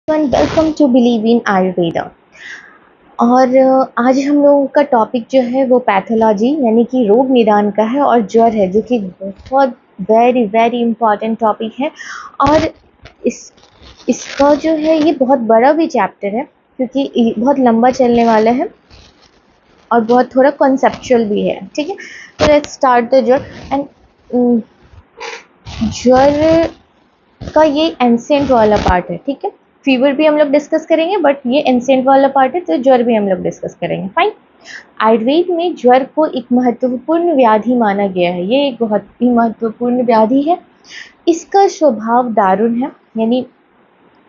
Everyone, welcome to believe in Ayurveda. और आज हम लोगों का टॉपिक जो है वो पैथोलॉजी यानी कि रोग निदान का है और ज्वर है, जो कि बहुत वेरी वेरी इम्पॉर्टेंट टॉपिक है। और इसका जो है ये बहुत बड़ा भी चैप्टर है, क्योंकि ये बहुत लंबा चलने वाला है और बहुत थोड़ा कॉन्सेप्चुअल भी है। ठीक है, तो लेट्स स्टार्ट द ज्वर। एंड ज्वर का ये एंसेंट वाला पार्ट है। ठीक है, फीवर भी हम लोग डिस्कस करेंगे, बट ये एंसेंट वाला पार्ट है, तो ज्वर भी हम लोग डिस्कस करेंगे। फाइन। आयुर्वेद में ज्वर को एक महत्वपूर्ण व्याधि माना गया है। ये एक बहुत ही महत्वपूर्ण व्याधि है। इसका स्वभाव दारुण है, यानी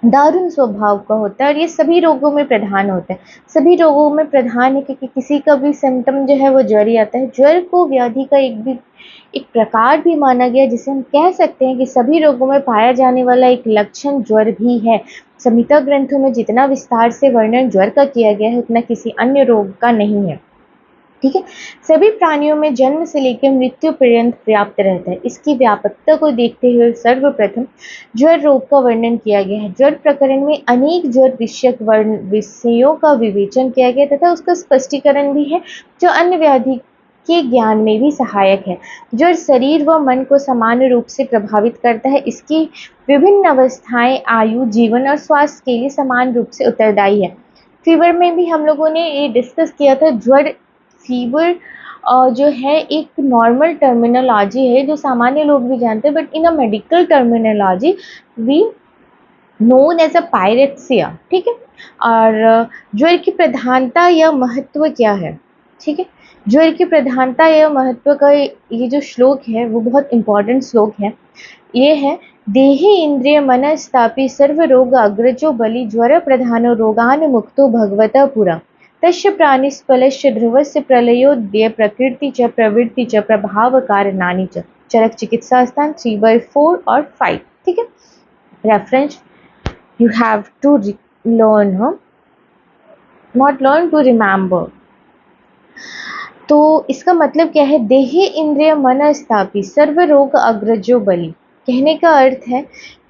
दारुण स्वभाव का होता है, और ये सभी रोगों में प्रधान होता है। सभी रोगों में प्रधान है, क्योंकि किसी का भी सिम्टम जो है वो ज्वर ही आता है। ज्वर को व्याधि का एक प्रकार भी माना गया, जिसे हम कह सकते हैं कि सभी रोगों में पाया जाने वाला एक लक्षण ज्वर भी है। संहिता ग्रंथों में जितना विस्तार से वर्णन ज्वर का किया गया है, उतना किसी अन्य रोग का नहीं है। ठीक है, सभी प्राणियों में जन्म से लेकर मृत्यु पर्यंत व्याप्त रहता है। इसकी व्यापकता को देखते हुए सर्वप्रथम ज्वर रोग का वर्णन किया गया है। ज्वर प्रकरण में अनेक ज्वर विषयों का विवेचन किया गया तथा उसका स्पष्टीकरण भी है, जो अन्य व्याधि के ज्ञान में भी सहायक है। ज्वर शरीर व मन को समान रूप से प्रभावित करता है। इसकी विभिन्न अवस्थाएं आयु, जीवन और स्वास्थ्य के लिए समान रूप से उत्तरदायी है। फीवर में भी हम लोगों ने ये डिस्कस किया था। ज्वर फीवर जो है एक नॉर्मल टर्मिनोलॉजी है, जो सामान्य लोग भी जानते हैं, but in a medical terminology we known as a pyrexia. ठीक है, और ज्वर की प्रधानता या महत्व क्या है? ठीक है, ज्वर की प्रधानता या महत्व का ये जो श्लोक है वो बहुत इंपॉर्टेंट श्लोक है। ये है, देहि इंद्रिय मनस्तापि सर्व रोग अग्रजो बलि ज्वर प्रधानो रोगान मुक्तो भगवता पुरा तस्य प्राणिस्पलस्य ध्रुवस्य प्रलयोदय प्रकृति च प्रवृत्ति च प्रभाव कारणानि च। चरक चिकित्सा स्थान 3/4 और 5। ठीक है, reference you have to learn, not learn to remember। तो इसका मतलब क्या है? देहि इंद्रिय मनस्तापि सर्व रोग अग्रजो बलि। कहने का अर्थ है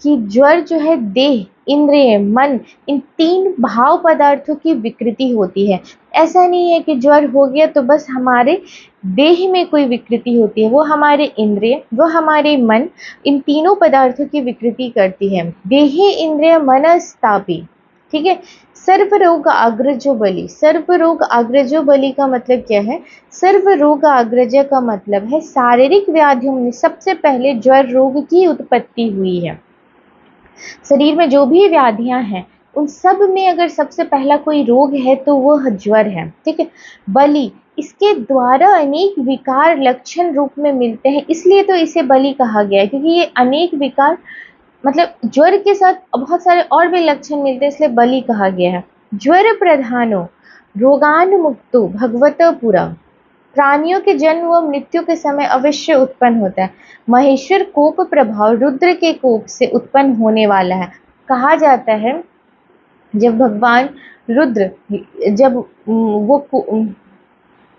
कि ज्वर जो है देह, इंद्रिय, मन, इन तीन भाव पदार्थों की विकृति होती है। ऐसा नहीं है कि ज्वर हो गया तो बस हमारे देह में कोई विकृति होती है। वो हमारे इंद्रिय, वो हमारे मन, इन तीनों पदार्थों की विकृति करती है। देहि इंद्रिय मनस्तापि। ठीक है, सर्व रोग अग्रजो बलि। सर्व रोग अग्रजो बलि का मतलब क्या है? सर्व रोग अग्रज का मतलब है शारीरिक व्याधियों में सबसे पहले ज्वर रोग की उत्पत्ति हुई है। शरीर में जो भी व्याधियां हैं उन सब में अगर सबसे पहला कोई रोग है तो वह ज्वर है। ठीक है, बलि, इसके द्वारा अनेक विकार लक्षण रूप में मिलते हैं, इसलिए तो इसे बलि कहा गया है, क्योंकि ये अनेक विकार मतलब ज्वर के साथ बहुत सारे और भी लक्षण मिलते हैं, इसलिए बलि कहा गया है। ज्वर प्रधानो रोगान मुक्तो भगवत पुरा। प्राणियों के जन्म व मृत्यु के समय अवश्य उत्पन्न होता है। महेश्वर कोप प्रभाव रुद्र के कोप से उत्पन्न होने वाला है। कहा जाता है जब भगवान रुद्र जब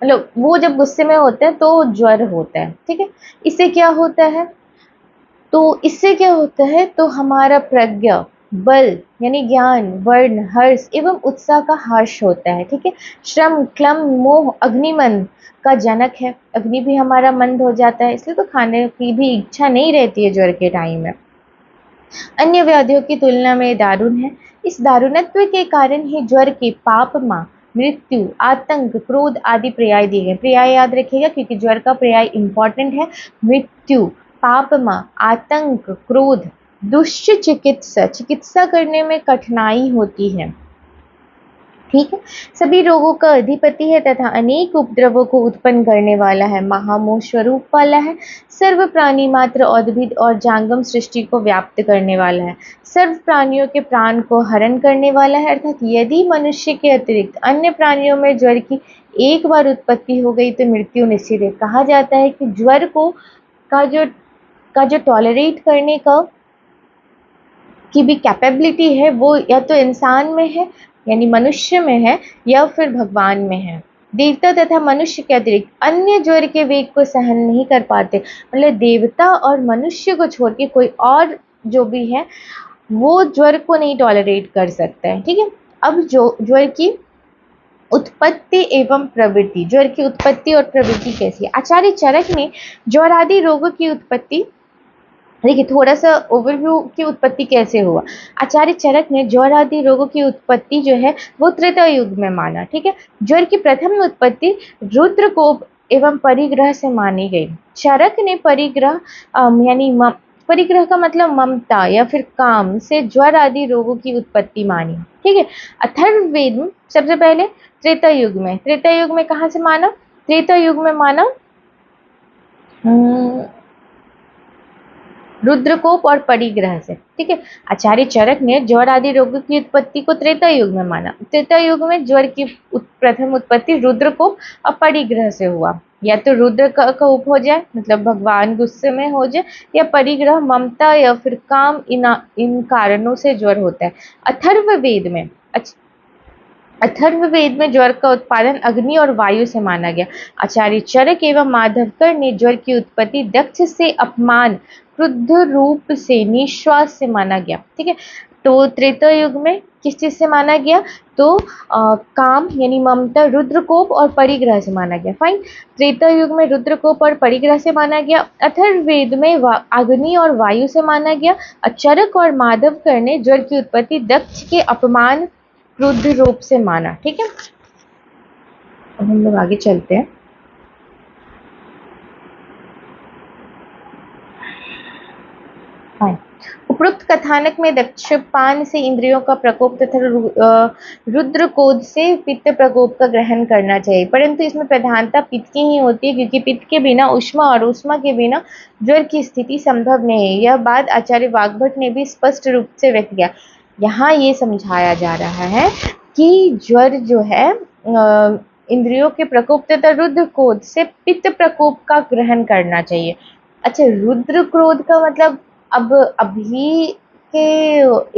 मतलब वो जब गुस्से में होते हैं तो ज्वर होता है। ठीक है, इससे क्या होता है? तो हमारा प्रज्ञा, बल यानी ज्ञान, वर्ण, हर्ष एवं उत्साह का हर्ष होता है। ठीक है, श्रम, क्लम, मोह अग्निमंद का जनक है। अग्नि भी हमारा मंद हो जाता है, इसलिए तो खाने की भी इच्छा नहीं रहती है ज्वर के टाइम में। अन्य व्याधियों की तुलना में दारुण है। इस दारुणत्व के कारण ही ज्वर के पाप माँ, मृत्यु, आतंक, क्रोध आदि पर्याय दिए गए। पर्याय याद रखिएगा, क्योंकि ज्वर का पर्याय इंपॉर्टेंट है। मृत्यु, पापमा, आतंक, क्रोध, दुष्चिकित्सा, चिकित्सा करने में कठिनाई होती है। ठीक है, सभी रोगों का अधिपति है तथा अनेक उपद्रवों को उत्पन्न करने वाला है। महामोह स्वरूप वाला है। सर्व प्राणी मात्र उद्भिद और जांगम सृष्टि को व्याप्त करने वाला है। सर्व प्राणियों के प्राण को हरण करने वाला है। अर्थात यदि मनुष्य के अतिरिक्त अन्य प्राणियों में ज्वर की एक बार उत्पत्ति हो गई तो मृत्यु निश्चित है। कहा जाता है कि ज्वर का जो टॉलरेट करने का की भी कैपेबिलिटी है वो या तो इंसान में है, यानी मनुष्य में है, या फिर भगवान में है। देवता तथा मनुष्य के अतिरिक्त अन्य ज्वर के वेग को सहन नहीं कर पाते। मतलब देवता और मनुष्य को छोड़ के कोई और जो भी है वो ज्वर को नहीं टॉलरेट कर सकता है। ठीक है, अब जो ज्वर की उत्पत्ति एवं प्रवृत्ति, ज्वर की उत्पत्ति और प्रवृत्ति कैसी है? आचार्य चरक ने ज्वर आदि रोगों की उत्पत्ति, देखिए थोड़ा सा ओवरव्यू की उत्पत्ति कैसे हुआ। आचार्य चरक ने ज्वर आदि रोगों की उत्पत्ति जो है वो त्रेता युग में माना। ठीक है, ज्वर की प्रथम उत्पत्ति रुद्रकोप एवं परिग्रह से मानी गई। चरक ने परिग्रह यानी परिग्रह का मतलब ममता या फिर काम से ज्वर आदि रोगों की उत्पत्ति मानी। ठीक है, अथर्ववेद में सबसे पहले त्रेता युग में, त्रेता युग में कहाँ से माना? त्रेता युग में माना रुद्रकोप और परिग्रह से। ठीक है, आचार्य चरक ने ज्वर आदि रोगों की उत्पत्ति को त्रेता युग में माना। त्रेता युग में ज्वर की प्रथम उत्पत्ति रुद्रकोप और परिग्रह से हुआ। या तो रुद्र का कोप हो जाए, मतलब भगवान गुस्से में हो जाए, या परिग्रह ममता या फिर काम, इन कारणों से ज्वर होता है। अथर्ववेद में अथर्ववेद में ज्वर का उत्पादन अग्नि और वायु से माना गया। आचार्य चरक एवं माधवकर ने ज्वर की उत्पत्ति दक्ष से अपमान, क्रुद्ध रूप से, निश्वास से माना गया। ठीक है, तो त्रेता युग में किस चीज से माना गया? तो काम यानी ममता, रुद्रकोप और परिग्रह से माना गया। फाइन, त्रेता युग में रुद्रकोप और परिग्रह से माना गया। अथर्ववेद में अग्नि और वायु से माना गया। चरक और माधवकर ने ज्वर की उत्पत्ति दक्ष के अपमान, क्रुद्ध रूप से माना। ठीक है, अब हम लोग आगे चलते हैं। उपरोक्त कथानक में दक्षपान से इंद्रियों का प्रकोप तथा रुद्रकोद से पित्त प्रकोप का ग्रहण करना चाहिए, परंतु इसमें प्रधानता पित्त की ही होती है, क्योंकि पित्त के बिना उष्मा और उष्मा के बिना ज्वर की स्थिति संभव नहीं है। यह बात आचार्य वाग्भट ने भी स्पष्ट रूप से व्यक्त किया। यहाँ ये समझाया जा रहा है कि ज्वर जो है इंद्रियों के प्रकोप तथा रुद्र क्रोध से पित्त प्रकोप का ग्रहण करना चाहिए। अच्छा, रुद्र क्रोध का मतलब अब अभी के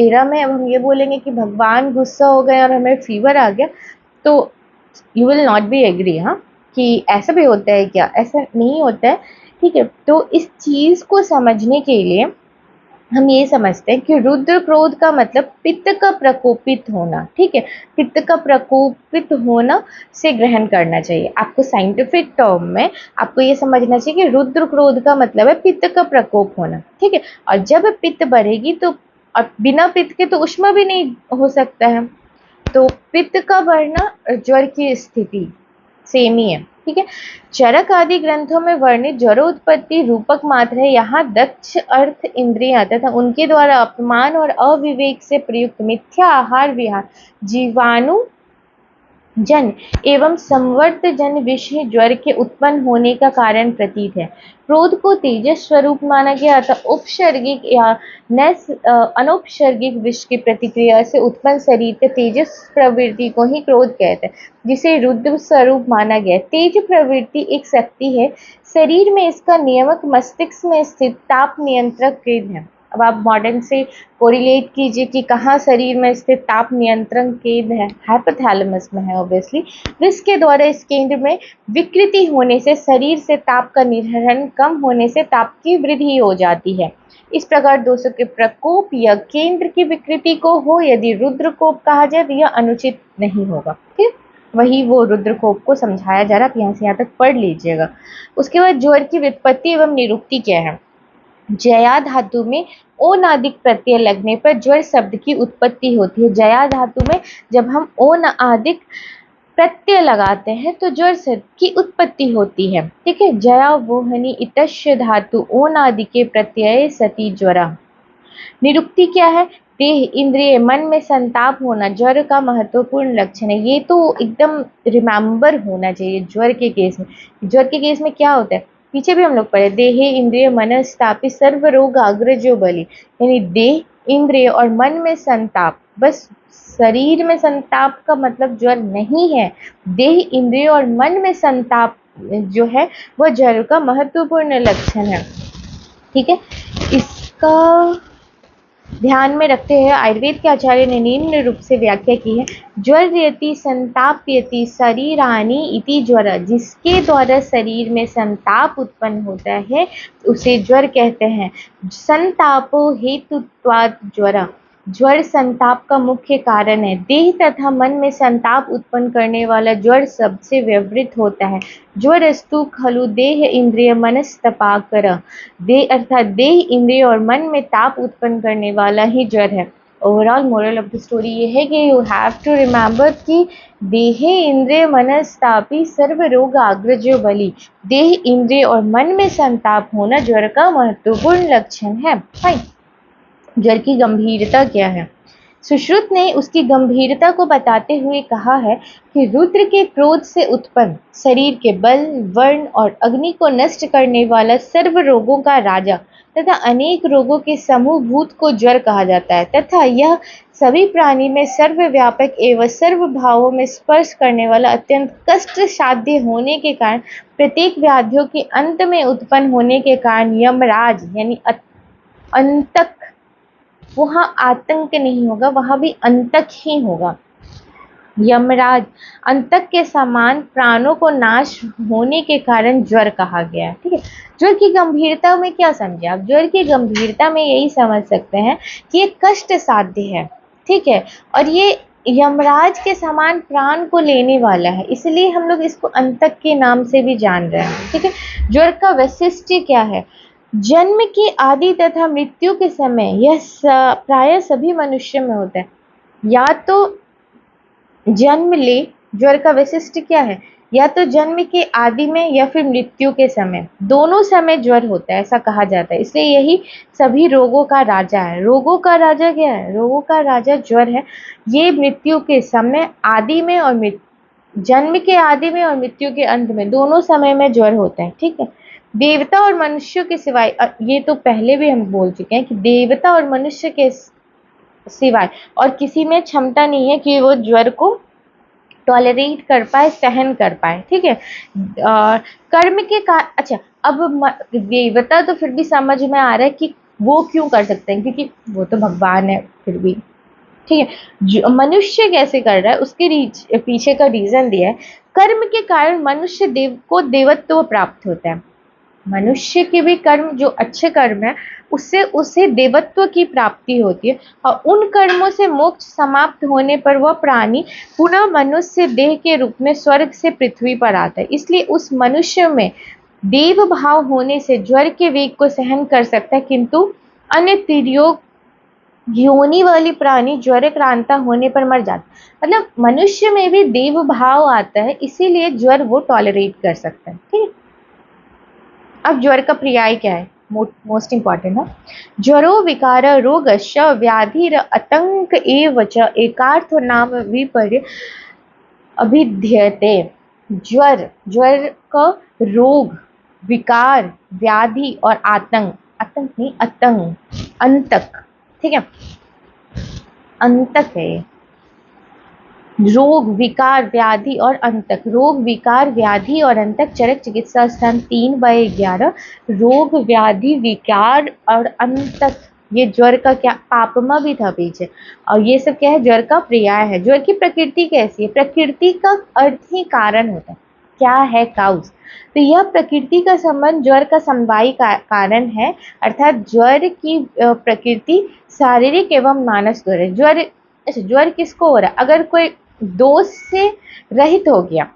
एरा में अब हम ये बोलेंगे कि भगवान गुस्सा हो गए और हमें फीवर आ गया, तो you will not be agree, हाँ, कि ऐसा भी होता है क्या? ऐसा नहीं होता है। ठीक है, तो इस चीज को समझने के लिए हम ये समझते हैं कि रुद्र क्रोध का मतलब पित्त का प्रकोपित होना। ठीक है, पित्त का प्रकोपित होना से ग्रहण करना चाहिए। आपको साइंटिफिक टर्म में आपको ये समझना चाहिए कि रुद्र क्रोध का मतलब है पित्त का प्रकोप होना। ठीक है, और जब पित्त बढ़ेगी तो बिना पित्त के तो उष्मा भी नहीं हो सकता है, तो पित्त का बढ़ना ज्वर की स्थिति सेम ही है। ठीक है, चरक आदि ग्रंथों में वर्णित ज्वरोत्पत्ति रूपक मात्र है। यहाँ दक्ष अर्थ इंद्रियां तथा उनके द्वारा अपमान और अविवेक से प्रयुक्त मिथ्या आहार विहार जीवाणु जन एवं संवर्त जन विषय ज्वर के उत्पन्न होने का कारण प्रतीत है। क्रोध को तेजस स्वरूप माना गया अतः उपसर्गिक या अनौपसर्गिक विष की प्रतिक्रिया से उत्पन्न शरीर के तेजस प्रवृत्ति को ही क्रोध कहते हैं, जिसे रुद्र स्वरूप माना गया। तेज प्रवृत्ति एक शक्ति है, शरीर में इसका नियामक मस्तिष्क में स्थित ताप नियंत्रक केंद्र है। अब आप मॉडर्न से कोरिलेट कीजिए कि कहाँ शरीर में स्थित ताप नियंत्रण केंद्र है? हाइपोथैलेमस में है ऑब्वियसली। इसके द्वारा इस केंद्र में विकृति होने से शरीर से ताप का निर्हरण कम होने से ताप की वृद्धि हो जाती है। इस प्रकार दोषों के प्रकोप या केंद्र की विकृति को हो यदि रुद्रकोप कहा जाए तो यह अनुचित नहीं होगा। ठीक, वही वो रुद्रकोप को समझाया जा रहा है। यहाँ से यहाँ तक पढ़ लीजिएगा। उसके बाद ज्वर की व्युत्पत्ति एवं निरुक्ति क्या है? जया धातु में ओनादिक प्रत्यय लगने पर ज्वर शब्द की उत्पत्ति होती है। जया धातु में जब हम ओनादिक प्रत्यय लगाते हैं तो ज्वर शब्द की उत्पत्ति होती है। ठीक है, जया वोहनी इतस्य धातु ओनादिके प्रत्यय सती ज्वरा। निरुक्ति क्या है? देह, इंद्रिय, मन में संताप होना ज्वर का महत्वपूर्ण लक्षण है। ये तो एकदम रिमेम्बर होना चाहिए ज्वर के केस में। ज्वर के केस में क्या होता है? पीछे भी हम लोग पढ़े, देहे इंद्रिय मनस्तापी सर्व रोग अग्रजो बलि, यानी देह, इंद्रिय और मन में संताप। बस शरीर में संताप का मतलब ज्वर नहीं है। देह, इंद्रिय और मन में संताप जो है वह ज्वर का महत्वपूर्ण लक्षण है। ठीक है, इसका ध्यान में रखते हुए आयुर्वेद के आचार्य ने निम्न रूप से व्याख्या की है। ज्वरयति संतापयति शरीरानि इति ज्वर, जिसके द्वारा शरीर में संताप उत्पन्न होता है उसे ज्वर कहते हैं। संतापो हेतुत्वात् ज्वर, ज्वर संताप का मुख्य कारण है। देह तथा मन में संताप उत्पन्न करने वाला ज्वर सबसे व्यवहित होता है। ज्वरस्तु खलु देह इंद्रिय मनस्तपाकर, देह अर्थात देह इंद्रिय और मन में ताप उत्पन्न करने वाला ही ज्वर है। Overall moral of the story ये है कि यू हैव टू रिमेम्बर कि देह इंद्रिय मनस्तापी सर्व रोग अग्रजो बलि, देह इंद्रिय और मन में संताप होना ज्वर का महत्वपूर्ण लक्षण है। फाइन। ज्वर की गंभीरता क्या है? सुश्रुत ने उसकी गंभीरता को बताते हुए कहा है कि रुद्र के क्रोध से उत्पन्न, शरीर के बल, वर्ण और अग्नि को नष्ट करने वाला सर्व रोगों का राजा तथा अनेक रोगों के समूह भूत को ज्वर कहा जाता है, तथा यह सभी प्राणी में सर्वव्यापक एवं सर्व भावों में स्पर्श करने वाला अत्यंत कष्ट साध्य होने के कारण, प्रत्येक व्याधियों के अंत में उत्पन्न होने के कारण यमराज यानी अंतक, वहाँ आतंक नहीं होगा, वहाँ भी अंतक ही होगा। यमराज अंतक के समान प्राणों को नाश होने के कारण ज्वर कहा गया है। ठीक है, ज्वर की गंभीरता में क्या समझे आप? ज्वर की गंभीरता में यही समझ सकते हैं कि ये कष्ट साध्य है, ठीक है, और ये यमराज के समान प्राण को लेने वाला है, इसलिए हम लोग इसको अंतक के नाम से भी जान रहे हैं। ठीक है, ज्वर का वैशिष्ट्य क्या है? जन्म की आदि तथा मृत्यु के समय यह प्राय सभी मनुष्य में होता है। या तो जन्म ले, ज्वर का वैशिष्ट्य क्या है? या तो जन्म के आदि में या फिर मृत्यु के समय, दोनों समय ज्वर होता है, ऐसा कहा जाता है। इसलिए यही सभी रोगों का राजा है। रोगों का राजा क्या है? रोगों का राजा ज्वर है। ये मृत्यु के समय आदि में और जन्म के आदि में और मृत्यु के अंत में, दोनों समय में ज्वर होता है। ठीक है, देवता और मनुष्य के सिवाय, ये तो पहले भी हम बोल चुके हैं कि देवता और मनुष्य के सिवाय और किसी में क्षमता नहीं है कि वो ज्वर को टॉलरेट कर पाए, सहन कर पाए। ठीक है, कर्म के अच्छा, अब देवता तो फिर भी समझ में आ रहा है कि वो क्यों कर सकते हैं, क्योंकि वो तो भगवान है फिर भी। ठीक है, मनुष्य कैसे कर रहा है उसके पीछे का रीजन दिया है। कर्म के कारण मनुष्य देव को देवत्व प्राप्त होता है। मनुष्य के भी कर्म जो अच्छे कर्म है उससे उसे देवत्व की प्राप्ति होती है, और उन कर्मों से मोक्ष समाप्त होने पर वह प्राणी पुनः मनुष्य देह के रूप में स्वर्ग से पृथ्वी पर आता है। इसलिए उस मनुष्य में देव भाव होने से ज्वर के वेग को सहन कर सकता है, किंतु अन्य तिर्योग योनि वाली प्राणी ज्वरक्रांता होने पर मर जाता है। मतलब मनुष्य में भी देव भाव आता है, इसीलिए ज्वर वो टॉलरेट कर सकता है। ठीक है, अब ज्वर का पर्याय क्या है? मोस्ट इंपॉर्टेंट है। ज्वरो विकार रोगश्च व्याधिर आतंक एव च एकार्थ नाम विपर्य अभिध्यते। ज्वर, ज्वर का रोग, विकार, व्याधि और आतंक, आतंक नहीं आतंक, अंतक। ठीक है, अंतक है। रोग, विकार, व्याधि और अंतक। रोग, विकार, व्याधि और अंतक चरक चिकित्सा स्थान 3/11। रोग, व्याधि, विकार और अंतक, ये ज्वर का क्या पापमा भी था पीछे, और ये सब क्या है? ज्वर का पर्याय है। ज्वर की प्रकृति कैसी है? प्रकृति का अर्थ ही कारण होता है। क्या है? काउज। तो यह प्रकृति का संबंध ज्वर का समवायी कारण है, अर्थात ज्वर की प्रकृति शारीरिक एवं मानस दोष है। ज्वर किसको हो रहा है? अगर कोई दोष से रहित हो गया,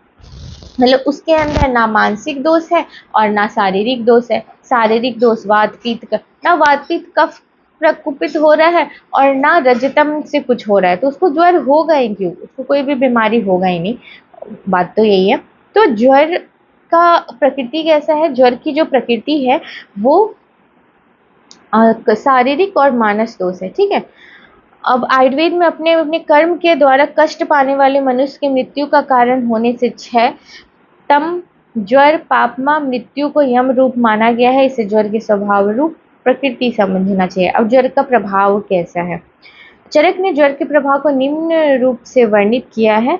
मतलब उसके अंदर ना मानसिक दोष है और ना शारीरिक दोष है। शारीरिक दोष वात पित्त, ना वात पित्त कफ प्रकोपित हो रहा है और ना रजतम से कुछ हो रहा है, तो उसको ज्वर होगा ही क्यों? उसको कोई भी बीमारी होगा ही नहीं। बात तो यही है। तो ज्वर का प्रकृति कैसा है? ज्वर की जो प्रकृति है वो शारीरिक और मानस दोष है। ठीक है, अब आयुर्वेद में अपने अपने कर्म के द्वारा कष्ट पाने वाले मनुष्य की मृत्यु का कारण होने से 6 तम ज्वर पापमा मृत्यु को यम रूप माना गया है। इसे ज्वर के स्वभाव रूप प्रकृति समझना चाहिए। अब ज्वर का प्रभाव कैसा है? चरक ने ज्वर के प्रभाव को निम्न रूप से वर्णित किया है,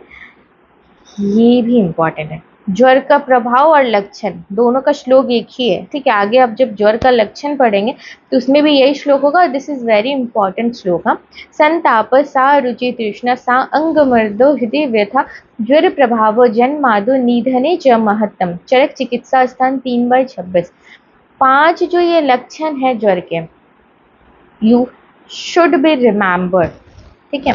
ये भी इम्पोर्टेंट है। ज्वर का प्रभाव और लक्षण दोनों का श्लोक एक ही है, ठीक है। आगे आप जब ज्वर का लक्षण पढ़ेंगे तो उसमें भी यही श्लोक होगा। दिस इज वेरी इंपॉर्टेंट श्लोक। हाँ, संताप सा रुचि तृष्णा सा अंग मर्दो हृदय व्यथा ज्वर प्रभाव जन्मादो निधने च महत्तम चरक चिकित्सा स्थान 3/26। 5 जो ये लक्षण है ज्वर के, यू शुड बी रिमेम्बर, ठीक है,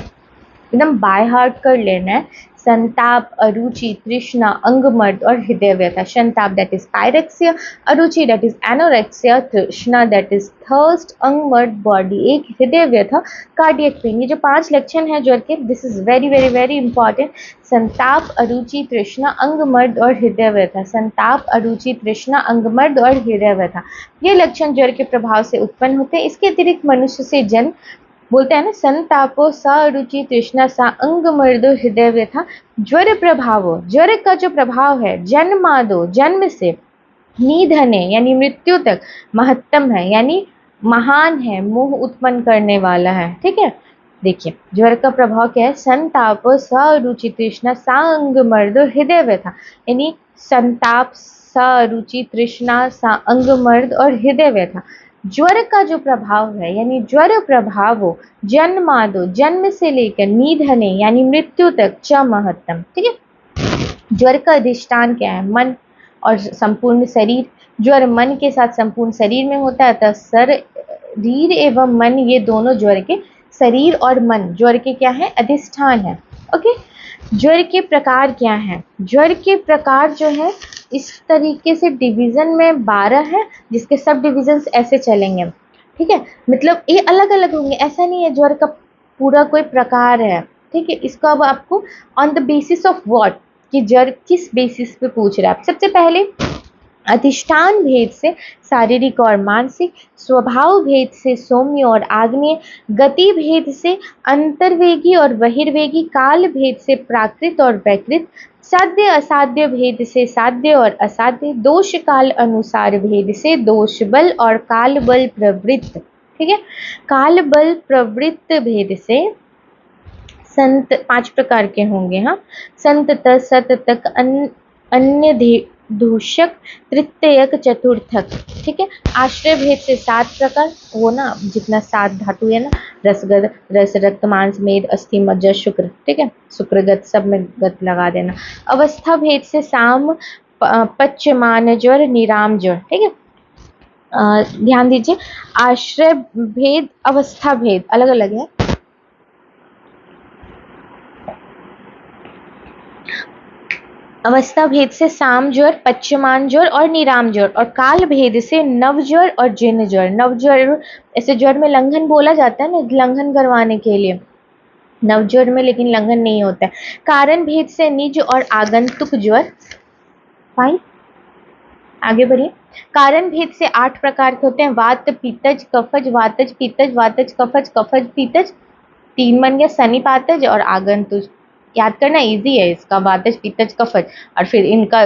एकदम बाय हार्ट कर लेना है। संताप, अरुचि, तृष्णा, अंगमर्द और हृदय व्यथा। संताप दैट इज पायरेक्सिया, अरुचि दैट इज एनोरेक्सिया, तृष्णा दैट इज थर्स्ट, अंगमर्द बॉडी एक, हृदय व्यथा कार्डियक पेन। ये जो 5 लक्षण है ज्वर के, this is very very very important. संताप, अरुचि, तृष्णा, अंगमर्द और हृदय व्यथा। संताप, अरुचि, तृष्णा, अंगमर्द और हृदय व्यथा, ये लक्षण ज्वर के प्रभाव से उत्पन्न होते हैं। इसके अतिरिक्त मनुष्य से जन्म, बोलते हैं ना, संतापो सा रुचि तृष्णा सा अंग मर्दो हृदय व्यथा ज्वर प्रभावो, ज्वर का जो प्रभाव है जन्मादो जन्म से, निधने यानी मृत्यु तक, महत्तम है यानी महान है, मोह उत्पन्न करने वाला है, ठीक है। देखिए ज्वर का प्रभाव क्या है, संतापो सा रुचि तृष्णा सा अंग मर्दो हृदय व्यथा, यानी संताप, सा रुचि तृष्णा सा अंग मर्द और हृदय व्यथा। ज्वर का जो प्रभाव है यानी ज्वर प्रभावो जन्मादो जन्म से लेकर, निधने यानी मृत्यु तक, च महत्तम, ठीक है। ज्वर का अधिष्ठान क्या है, मन और संपूर्ण शरीर। ज्वर मन के साथ संपूर्ण शरीर में होता है, अतः शरीर एवं मन ये दोनों ज्वर के, शरीर और मन ज्वर के क्या है, अधिष्ठान है। ओके, ज्वर के प्रकार क्या हैं? ज्वर के प्रकार जो है इस तरीके से डिवीजन में 12 है, जिसके सब डिविजन्स ऐसे चलेंगे, ठीक है। मतलब ये अलग अलग होंगे, ऐसा नहीं है ज्वर का पूरा कोई प्रकार है, ठीक है। इसको अब आपको on the basis of what, कि ज्वर किस बेसिस पे पूछ रहा है। सबसे पहले अधिष्ठान भेद से शारीरिक और मानसिक, स्वभाव भेद से सौम्य और आग्नेय, गति भेद से अंतर्वेगी और बहिर्वेगी, काल भेद से प्राकृत और वैकृत, साध्य असाध्य भेद से साध्य और असाध्य, दोष काल अनुसार भेद से दोष बल और काल बल प्रवृत्त, ठीक है। काल बल प्रवृत्त भेद से संत 5 प्रकार के होंगे। हाँ, संत सत तक अन्य दूषक तृतीयक चतुर्थक, ठीक है। आश्रय भेद से 7 प्रकार, वो ना जितना 7 धातु है ना, रसगत, रस, रक्त, मांस, मेद, अस्थि, मज्जा, शुक्र, ठीक है, शुक्रगत सब में गत लगा देना। अवस्था भेद से साम, पच्यमान ज्वर, निराम ज्वर, ठीक है। ध्यान दीजिए, आश्रय भेद, अवस्था भेद अलग अलग है। अवस्था भेद से साम ज्वर, पच्यमान ज्वर और निराम ज्वर, और काल भेद से नव ज्वर और जिन ज्वर। नव ज्वर, ऐसे ज्वर में लंघन बोला जाता है ना, लंघन करवाने के लिए नव ज्वर में, लेकिन लंघन नहीं होता है। कारण भेद से निज और आगंतुक ज्वर। फाइन, आगे बढ़िए। कारण भेद से 8 प्रकार के होते हैं, वात, पित्तज, कफज, वातज, पित्तज, वातज, कफज, कफज, पित्तज, 3 बन गया, सनिपातज और आगंतुज। याद करना इजी है इसका, वातज, पित्तज, कफज, और फिर इनका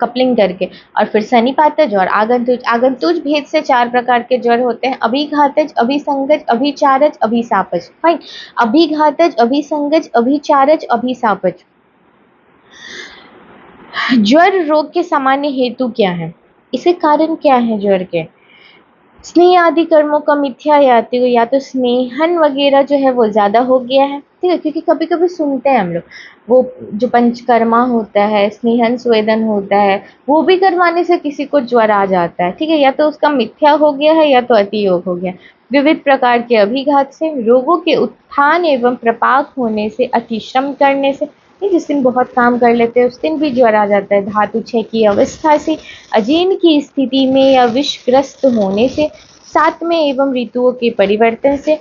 कपलिंग करके, और फिर सनिपातज और आगंतुज। आगंतुज भेद से 4 प्रकार के ज्वर होते हैं, अभिघातज, अभिसंगज, अभिचारज, अभिसापज। फाइन, अभिघातज, अभिसंगज, अभिचारज, अभिसापज। ज्वर रोग के सामान्य हेतु क्या है, इसके कारण क्या है ज्वर के? स्नेह आदि कर्मों का मिथ्या, या तो स्नेहन वगैरह जो है वो ज़्यादा हो गया है, ठीक है। क्योंकि कभी कभी सुनते हैं हम लोग, वो जो पंचकर्मा होता है, स्नेहन स्वेदन होता है, वो भी करवाने से किसी को ज्वर आ जाता है, ठीक है। या तो उसका मिथ्या हो गया है या तो अतियोग हो गया। विविध प्रकार के अभिघात से, रोगों के उत्थान एवं प्रपाक होने से, अतिश्रम करने से, जिस दिन बहुत काम कर लेते हैं उस दिन भी ज्वर आ जाता है। धातु क्षय की अवस्था से, अजीर्ण की स्थिति में या विषग्रस्त होने से, 7वें एवं ऋतुओं के परिवर्तन से,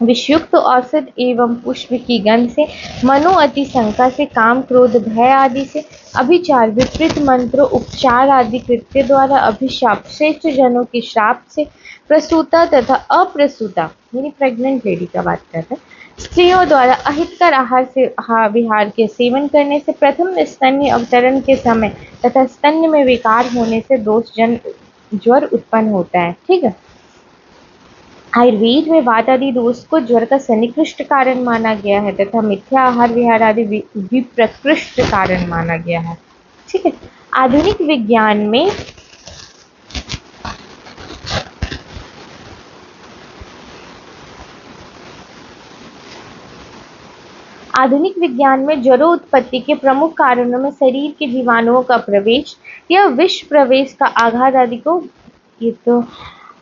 विषयुक्त औषध एवं पुष्प की गंध से, मनो अति शंका से, काम क्रोध भय आदि से, अभिचार, विपरीत मंत्रों, उपचार आदि कृत्य द्वारा, अभिशाप, श्रेष्ठ जनों के श्राप से, प्रसूता तथा अप्रसूता यानी प्रेग्नेंट लेडी का बात करते हैं, स्त्रियों द्वारा अहितकर आहार से विहार के सेवन करने से, प्रथम स्तन्य अवतरण के समय तथा स्तन्य में विकार होने से दोषजन ज्वर उत्पन्न होता है, ठीक है। आयुर्वेद में वात आदि दोष को ज्वर का सन्निकृष्ट कारण माना गया है तथा मिथ्या आहार विहार आदि विप्रकृष्ट कारण माना गया है। ठीक है। आधुनिक विज्ञान में आधुनिक विज्ञान में जड़ोत्पत्ति के प्रमुख कारणों में शरीर के जीवाणुओं का प्रवेश या विष प्रवेश का आघात आदि को ये तो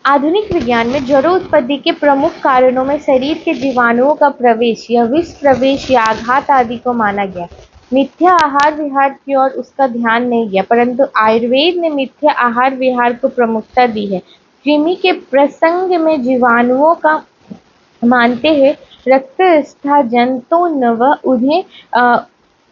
आधुनिक विज्ञान में जड़ोत्पत्ति के प्रमुख कारणों में शरीर के जीवाणुओं का प्रवेश या विष प्रवेश या आघात आदि को माना गया। मिथ्या आहार विहार की ओर उसका ध्यान नहीं गया, परंतु आयुर्वेद ने मिथ्या आहार विहार को प्रमुखता दी है। कृमि के प्रसंग में जीवाणुओं का मानते हुए रक्तस्था जंतु व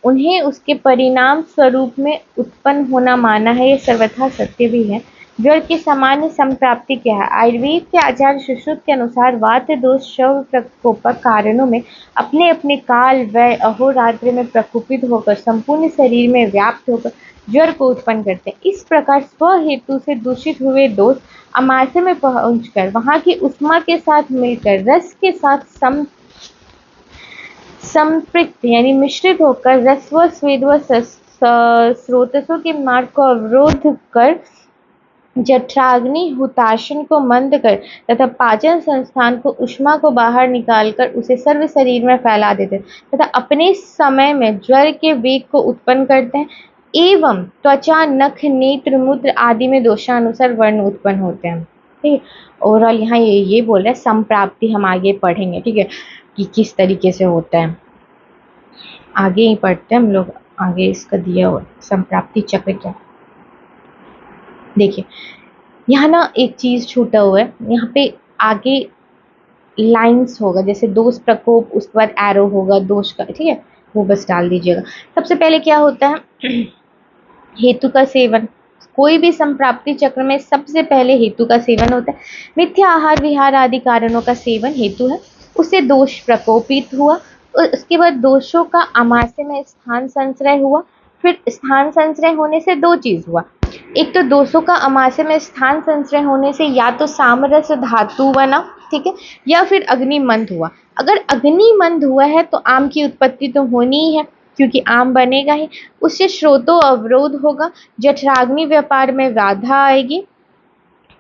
उन्हें उसके परिणाम स्वरूप में उत्पन्न होना माना है। यह सर्वथा सत्य भी है। ज्वर की सामान्य संप्राप्ति क्या है? आयुर्वेद के आचार्य सुश्रुत के अनुसार वात दोष शव प्रकोपक कारणों में अपने अपने काल व अहोरात्र में प्रकोपित होकर संपूर्ण शरीर में व्याप्त होकर ज्वर को उत्पन्न करते हैं। इस प्रकार स्व हेतु से दूषित हुए दोष अमाशय में पहुंचकर वहां की उष्मा के साथ मिलकर रस के साथ संपृक्त यानी मिश्रित होकर रस व स्वेद व स्रोतसों के मार्ग को अवरोध कर जठराग्नि हुताशन को मंद कर तथा पाचन संस्थान को उष्मा को बाहर निकालकर उसे सर्व शरीर में फैला देते तथा अपने समय में ज्वर के वेग को उत्पन्न करते हैं एवं त्वचा नख नेत्र मूत्र आदि में दोषानुसार वर्ण उत्पन्न होते हैं। ठीक है, ओवरऑल यहाँ ये बोल रहे हैं संप्राप्ति हम आगे पढ़ेंगे, ठीक है, कि किस तरीके से होता है। आगे ही पढ़ते हैं हम लोग, आगे इसका दिया हुआ संप्राप्ति चक्र क्या। देखिए यहाँ ना एक चीज छूटा हुआ है, यहाँ पे आगे लाइंस होगा जैसे दोष प्रकोप, उसके बाद एरो होगा दोष का, ठीक है, वो बस डाल दीजिएगा। सबसे पहले क्या होता है हेतु का सेवन। कोई भी संप्राप्ति चक्र में सबसे पहले हेतु का सेवन होता है। मिथ्या आहार विहार आदि कारणों का सेवन हेतु है, उससे दोष प्रकोपित हुआ, उसके बाद दोषों का आमाशय में स्थान संचय हुआ। फिर स्थान संचय होने से दो चीज हुआ, एक तो दोषों का आमाशय में स्थान संचय होने से या तो सामरस धातु बना, ठीक है, या फिर अग्निमंद हुआ। अगर अग्निमंद हुआ है तो आम की उत्पत्ति तो होनी ही है क्योंकि आम बनेगा ही, उससे स्रोतों अवरोध होगा, जठराग्नि व्यापार में बाधा आएगी।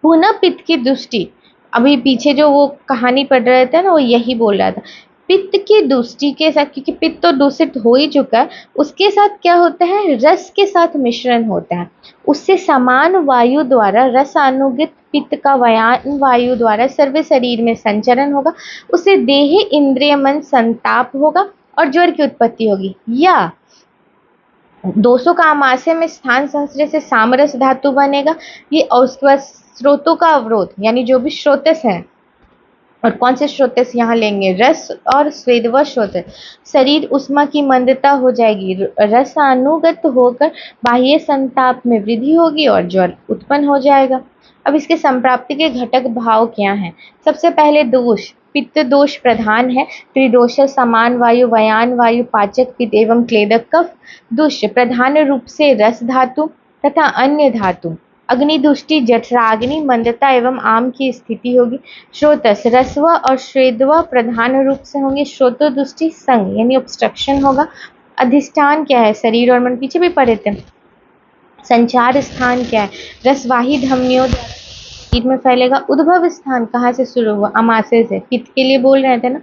पुनः पित्त की दृष्टि, अभी पीछे जो वो कहानी पढ़ रहे थे ना वो यही बोल रहा था, पित्त की दृष्टि के साथ, क्योंकि पित्त तो दूषित हो ही चुका है, उसके साथ क्या होता है रस के साथ मिश्रण होता है, उससे समान वायु द्वारा रसानुगत पित्त का वयान वायु द्वारा सर्व शरीर में संचरण होगा, उससे देह इंद्रिय मन संताप होगा और ज्वर की उत्पत्ति होगी। या दोषों का आमाशय में स्थान संचय से सामरस धातु बनेगा, ये और उसके बाद स्रोतों का अवरोध यानी जो भी स्रोतस है, और कौन से स्रोतस यहाँ लेंगे रस और स्वेद व स्रोतस, शरीर उष्मा की मंदता हो जाएगी, रसानुगत होकर बाह्य संताप में वृद्धि होगी और ज्वर उत्पन्न हो जाएगा। अब इसके संप्राप्ति के घटक भाव क्या हैं? सबसे पहले दोष, पित्त दोष प्रधान है, त्रिदोष समान वायु वयान वायु पाचक पित्त एवं क्लेदक कफ। दुष्ट प्रधान रूप से रस धातु तथा अन्य धातु, अग्निदुष्टि जठराग्नि मंदता एवं आम की स्थिति होगी। स्रोतस रस्व और श्वेदव प्रधान रूप से होंगे, श्रोतोदुष्टि संग यानी ऑब्स्ट्रक्शन होगा। अधिष्ठान क्या है? शरीर और मन, पीछे भी पढ़े थे। संचार स्थान क्या है? रसवाही धमनियों द्वारा शरीर में फैलेगा। उद्भव स्थान कहाँ से शुरू हुआ? अमाशय से, पित्त के लिए बोल रहे थे ना।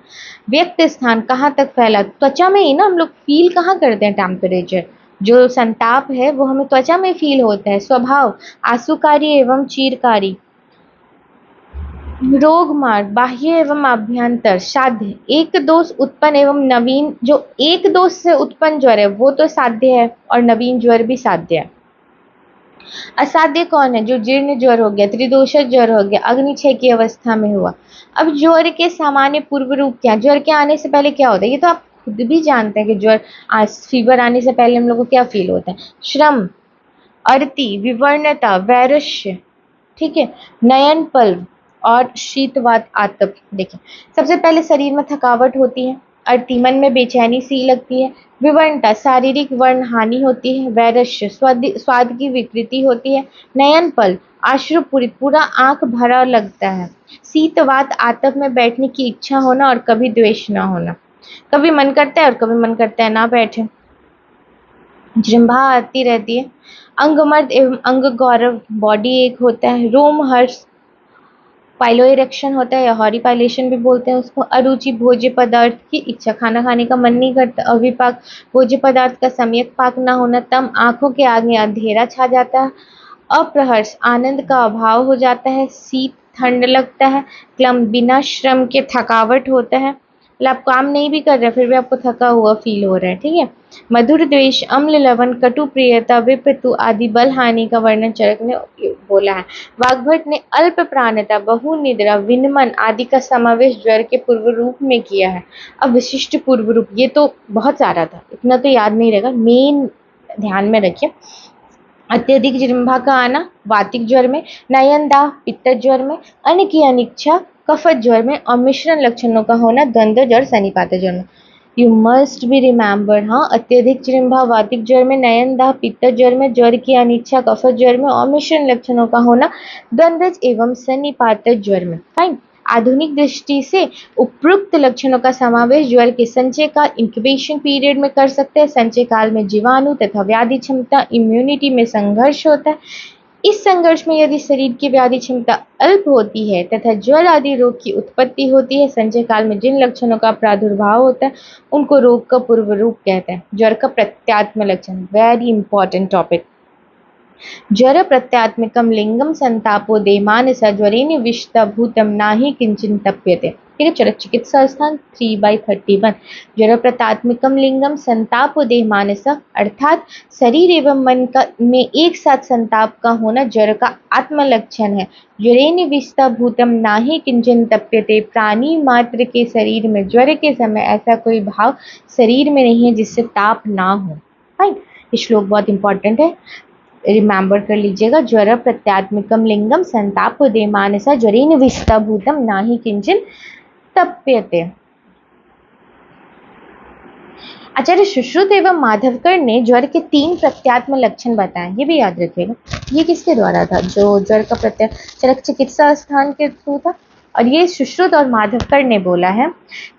व्यक्त स्थान कहाँ तक फैला? त्वचा में ही ना, हम लोग फील कहाँ करते हैं टेम्परेचर, जो संताप है वो हमें त्वचा में फील होता है। स्वभाव आशुकारी एवं चीरकारी। रोग मार्ग बाह्य एवं आभ्यंतर। साध्य एक दोष उत्पन्न एवं नवीन, जो एक दोष से उत्पन्न ज्वर है वो तो साध्य है और नवीन ज्वर भी साध्य है। असाध्य कौन है? जो जीर्ण ज्वर हो गया, त्रिदोष ज्वर हो गया, अग्निक्षय की अवस्था में हुआ। अब ज्वर के सामान्य पूर्व रूप क्या? ज्वर के आने से पहले क्या होता है? ये तो आप खुद भी जानते हैं कि ज्वर फीवर आने से पहले हम लोग को क्या फील होता है? श्रम, अर्ति, विवर्णता, वैरस्य, ठीक है, नयन पल्व और शीतवात आतप। देखिए सबसे पहले शरीर में थकावट होती है, अर्ति मन में बेचैनी सी लगती है, विवर्णता शारीरिक वर्ण हानि होती है, वैरस्य स्वाद की विकृति होती है, नयन पल आश्रुपूरित पूरा आंख भरा लगता है, शीतवात आतप में बैठने की इच्छा होना और कभी द्वेष ना होना, कभी मन करता है और कभी मन करता है ना बैठे। जृंभा आती रहती है। अंगमर्द एवं अंग गौरव बॉडी एक होता है। रोम हर्ष पाइलो इरेक्शन होता है या हॉरिपाइलेशन भी बोलते हैं उसको। अरुचि भोज्य पदार्थ की इच्छा, खाना खाने का मन नहीं करता। अविपाक भोज्य पदार्थ का सम्यक पाक ना होना। तम आंखों के आगे अंधेरा छा जाता है। अप्रहर्ष आनंद का अभाव हो जाता है। शीत ठंड लगता है। क्लम बिना श्रम के थकावट होता है, मतलब आप काम नहीं भी कर रहे फिर भी आपको थका हुआ फील हो रहा है, ठीक है। मधुर द्वेष अम्ल लवण कटु प्रियता विपतु आदि बल हानि का वर्णन चरक ने बोला है। वाग्भट ने अल्प प्राणता बहु निद्रा विनमन आदि का समावेश ज्वर के पूर्व रूप में किया है। अब विशिष्ट पूर्व रूप, ये तो बहुत सारा था, इतना तो याद नहीं रहेगा, मेन ध्यान में रखिए। अत्यधिक जृंभा का आना वातिक ज्वर में, नयनदाह पित्त ज्वर में, अन्न की अनिच्छा कफत ज्वर में और मिश्रण लक्षणों का होना द्वंद्व ज्वर सन्निपात ज्वर में। यू मस्ट बी रिमेम्बर्ड, हाँ, अत्यधिक जृंभा वातिक ज्वर में, नयनदाह पित्त ज्वर में, ज्वर की अनिच्छा कफत ज्वर में और मिश्रण लक्षणों का होना द्वंद्वज एवं सन्निपात ज्वर में। फाइन। आधुनिक दृष्टि से उपरोक्त लक्षणों का समावेश ज्वर के संचय काल इंक्यूबेशन पीरियड में कर सकते हैं। संचय काल में जीवाणु तथा व्याधि क्षमता इम्यूनिटी में संघर्ष होता है। इस संघर्ष में यदि शरीर की व्याधि क्षमता अल्प होती है तथा ज्वर आदि रोग की उत्पत्ति होती है, संचय काल में जिन लक्षणों का प्रादुर्भाव होता है उनको रोग का पूर्व रूप कहते हैं। ज्वर का प्रत्यात्म लक्षण, वेरी इंपॉर्टेंट टॉपिक। ज्वर प्रत्यात्मकम लिंगम संतापो देमानस ज्वरेन विषतभूतम नाही किंचिन तप्यते। ठीक है, चरक चिकित्सा स्थान 3/31। ज्वर प्रत्यात्मकम लिंगम संतापो देमानस अर्थात शरीर एवं मन का में एक साथ संताप का होना ज्वर का आत्म लक्षण है। ज्वरेन विषतभूतम नाही किंचिन तप्यते, प्राणी मात्र के शरीर में ज्वर के समय ऐसा कोई भाव शरीर में नहीं है जिससे ताप ना हो। फाइन, ये श्लोक बहुत इंपॉर्टेंट है, रिमेंबर कर लीजिएगा। ज्वर प्रत्यात्मकम लिंगम संताप दे मानसा ज्वरेन विषतभूतम नाही किंचन तप्यते। आचार्य सुश्रुत एवं माधवकर ने ज्वर के 3 प्रत्यात्म लक्षण बताए, ये भी याद रखिएगा। ये किसके द्वारा था? जो ज्वर का प्रत्याय चरक चिकित्सा स्थान के थ्रू था। और ये सुश्रुत और माधवकर ने बोला है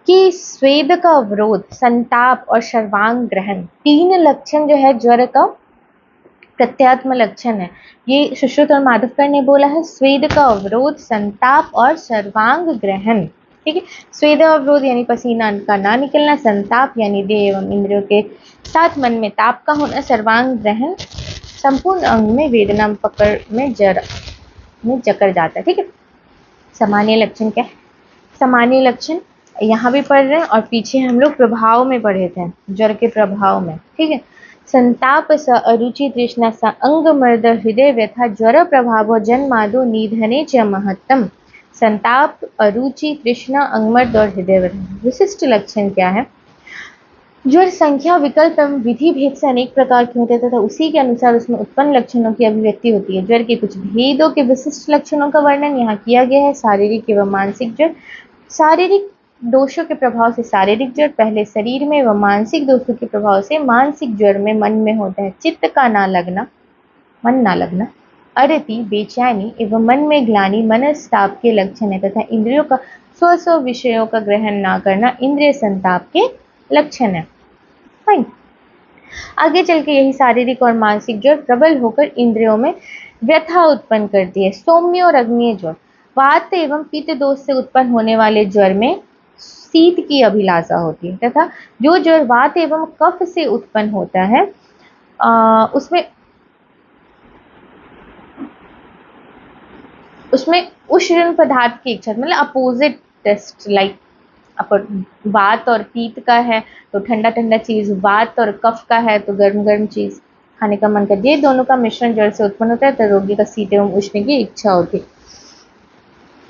कि स्वेद का अवरोध, संताप और सर्वांग ग्रहण 3 लक्षण जो है ज्वर का प्रत्यात्म लक्षण है। ये सुश्रुत और माधवकर ने बोला है। स्वेद का अवरोध, संताप और सर्वांग ग्रहण। ठीक है, स्वेद अवरोध यानी पसीना का ना निकलना, संताप यानी देह एवं इंद्रियों के साथ मन में ताप का होना, सर्वांग ग्रहण संपूर्ण अंग में वेदना पकड़ में जकड़ जाता है। ठीक है, सामान्य लक्षण क्या है? सामान्य लक्षण यहाँ भी पढ़ रहे हैं और पीछे हम लोग प्रभाव में पढ़े थे, ज्वर के प्रभाव में। ठीक है, संताप स अरुचि तृष्णा स अंगमर्द हृदय व्यथा ज्वर प्रभाव जन्मादो निधने च महत्तम। संताप, अरुचि, तृष्णा, अंगमर्द और हृदय व्यथा। विशिष्ट लक्षण क्या है? ज्वर संख्या, विकल्प एवं विधि भेद से अनेक प्रकार के होते हैं तथा उसी के अनुसार उसमें उत्पन्न लक्षणों की अभिव्यक्ति होती है। ज्वर के कुछ भेदों के विशिष्ट लक्षणों का वर्णन यहाँ किया गया है। शारीरिक एवं मानसिक ज्वर। शारीरिक दोषों के प्रभाव से शारीरिक ज्वर पहले शरीर में व मानसिक दोषों के प्रभाव से मानसिक ज्वर में मन में होता है। चित्त का ना लगना, मन ना लगना, अरति, बेचैनी एवं मन में ग्लानि मनस्ताप के लक्षण है तथा इंद्रियों का स्व विषयों का ग्रहण ना करना इंद्रिय संताप के लक्षण है। फाइन, आगे चल के यही शारीरिक और मानसिक ज्वर प्रबल होकर इंद्रियों में व्यथा उत्पन्न करती है। सौम्य और अग्निय ज्वर। वात एवं पित्त दोष से उत्पन्न होने वाले ज्वर में शीत की अभिलाषा होती है तथा जो ज्वर वात एवं कफ से उत्पन्न होता है उसमें उष्ण पदार्थ की इच्छा, मतलब अपोजिट टेस्ट। लाइक वात और पीत का है तो ठंडा ठंडा चीज, वात और कफ का है तो गर्म गर्म चीज खाने का मन करती है। दोनों का मिश्रण ज्वर से उत्पन्न होता है तो रोगी का शीत एवं उष्ण की इच्छा होती है।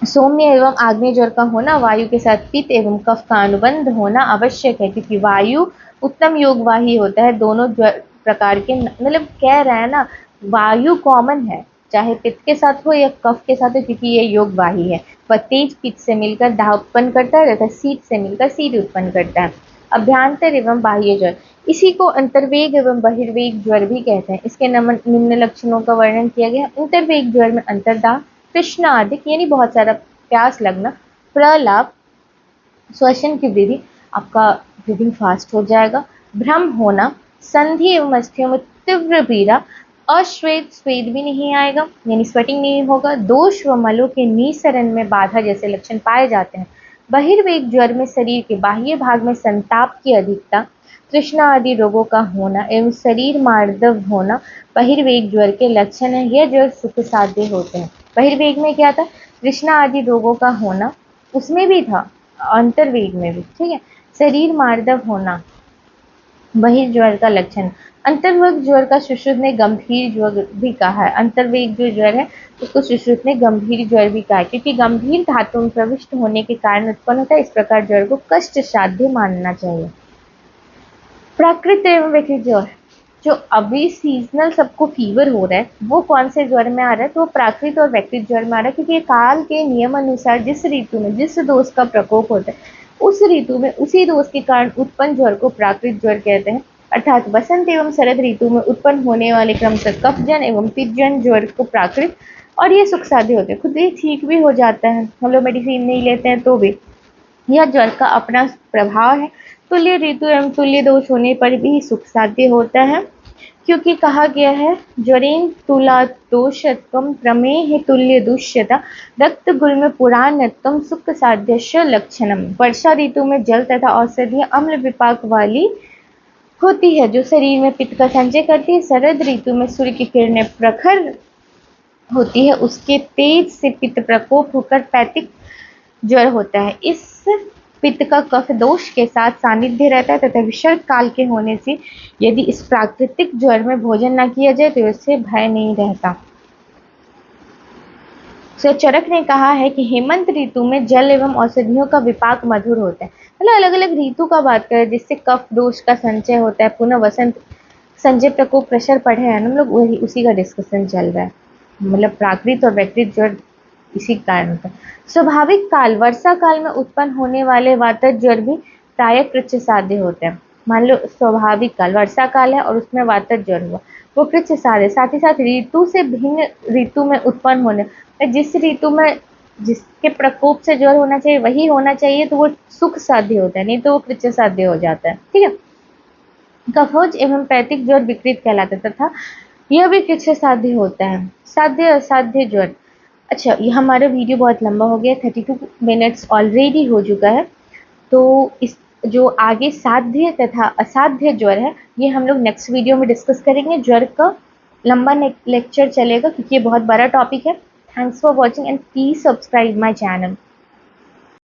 सौम्य एवं आग्नेय ज्वर का होना, वायु के साथ पित्त एवं कफ का अनुबंध होना आवश्यक है क्योंकि वायु उत्तम योगवाही होता है। दोनों ज्वर प्रकार के, मतलब कह रहा है ना, वायु कॉमन है चाहे पित्त के साथ हो या कफ के साथ हो क्योंकि ये योगवाही है। वह तेज पित्त से मिलकर दाह उत्पन्न करता है तथा शीत से मिलकर शीत उत्पन्न करता है। अभ्यंतर एवं बाह्य ज्वर, इसी को अंतर्वेग एवं बहिर्वेग ज्वर भी कहते हैं। इसके निम्न लक्षणों का वर्णन किया गया। अंतर्वेग ज्वर में अंतर्दाह, तृष्णा अधिक यानी बहुत सारा प्यास लगना, प्रलाप, श्वसन की वृद्धि, आपका ब्रीदिंग फास्ट हो जाएगा, भ्रम होना, संधि एवं अस्थियों में तीव्र पीड़ा, अश्वेत, स्वेद भी नहीं आएगा यानी स्वेटिंग नहीं होगा, दोष व मलों के निसरण में बाधा जैसे लक्षण पाए जाते हैं। बहिर्वेग ज्वर में शरीर के बाह्य भाग में संताप की अधिकता, तृष्णा आदि रोगों का होना एवं शरीर मार्दव होना बहिर्वेग ज्वर के लक्षण है। यह ज्वर सुख साध्य होते हैं। बहिर्वेग में क्या था? तृष्णा आदि रोगों का होना, उसमें भी था, अंतर्वेग में भी, ठीक है। शरीर मार्दव होना बहिर्ज्वर का लक्षण। अंतर्वेग ज्वर का सुश्रुत ने गंभीर ज्वर भी कहा है। अंतर्वेग जो ज्वर है उसको सुश्रुत ने गंभीर ज्वर भी कहा है, क्योंकि गंभीर धातु में प्रविष्ट होने के कारण उत्पन्न होता है। इस प्रकार ज्वर को कष्ट साध्य मानना चाहिए। प्राकृत एवं विकृत ज्वर, जो अभी सीजनल सबको फीवर हो रहा है वो कौन से ज्वर में आ रहा है? तो वो प्राकृत और वैकृत ज्वर में आ रहा है, क्योंकि काल के नियम अनुसार जिस ऋतु में जिस दोष का प्रकोप होता है उस ऋतु में उसी दोष के कारण उत्पन्न ज्वर को प्राकृत ज्वर कहते हैं। अर्थात बसंत एवं शरद ऋतु में उत्पन्न होने वाले क्रमशः कफजन एवं पित्तजन ज्वर को प्राकृत, और ये सुख साध्य होते हैं, खुद ही ठीक भी हो जाता है, हम लोग मेडिसिन नहीं लेते हैं तो भी। यह ज्वर का अपना प्रभाव है। तुल्य ऋतु एवं तुल्य दोष होने पर भी सुख साध्य होता है, क्योंकि कहा गया है ज्वरेन तुला दोषत्वम प्रमेह तुल्य दुष्यता रक्त गुल्म पुराणत्वम सुख साध्य लक्षणम। वर्षा ऋतु में जल तथा औषधीय अम्ल विपाक वाली होती है जो शरीर में पित्त का संचय करती है। शरद ऋतु में सूर्य की किरणें प्रखर होती है, उसके तेज से पित्त प्रकोप होकर पैतिक ज्वर होता है। इस पित्त का कफ दोष के साथ सानिध्य रहता है तथा विषर्क काल के होने से यदि इस प्राकृतिक ज्वर में भोजन न किया जाए तो इससे भय नहीं रहता। चरक ने कहा है कि हेमंत ऋतु में जल एवं औषधियों का विपाक मधुर होता है। मतलब अलग अलग ऋतु का बात करें जिससे कफ दोष का संचय होता है। पुनः वसंत संजय प्रकोप प्रेशर पढ़े हैं हम लोग, वही उसी का डिस्कशन चल रहा है। मतलब प्राकृत और वैकृत ज्वर इसी कारण होता है। स्वाभाविक काल वर्षा काल में उत्पन्न होने वाले वातज ज्वर भी प्राय कृच्छ साध्य होते हैं। मान लो स्वाभाविक काल वर्षा काल है और उसमें वातज ज्वर हुआ, वो कृच्छ साध्य। साथ ही साथ ऋतु से भिन्न ऋतु में उत्पन्न होने, जिस ऋतु में जिसके प्रकोप से ज्वर होना चाहिए वही होना चाहिए तो वो सुख साध्य होता है, नहीं तो वो कृच्छ साध्य हो जाता है, ठीक है। कफोज एवं पैतिक ज्वर विकृत कहलाता है तथा यह भी कृच्छ साध्य होता है। साध्य असाध्य ज्वर, अच्छा ये हमारा वीडियो बहुत लंबा हो गया, 32 मिनट्स ऑलरेडी हो चुका है। तो इस जो आगे साध्य तथा असाध्य ज्वर है ये हम लोग नेक्स्ट वीडियो में डिस्कस करेंगे। ज्वर का लंबा लेक्चर चलेगा क्योंकि ये बहुत बड़ा टॉपिक है। Thanks for watching and please subscribe my channel.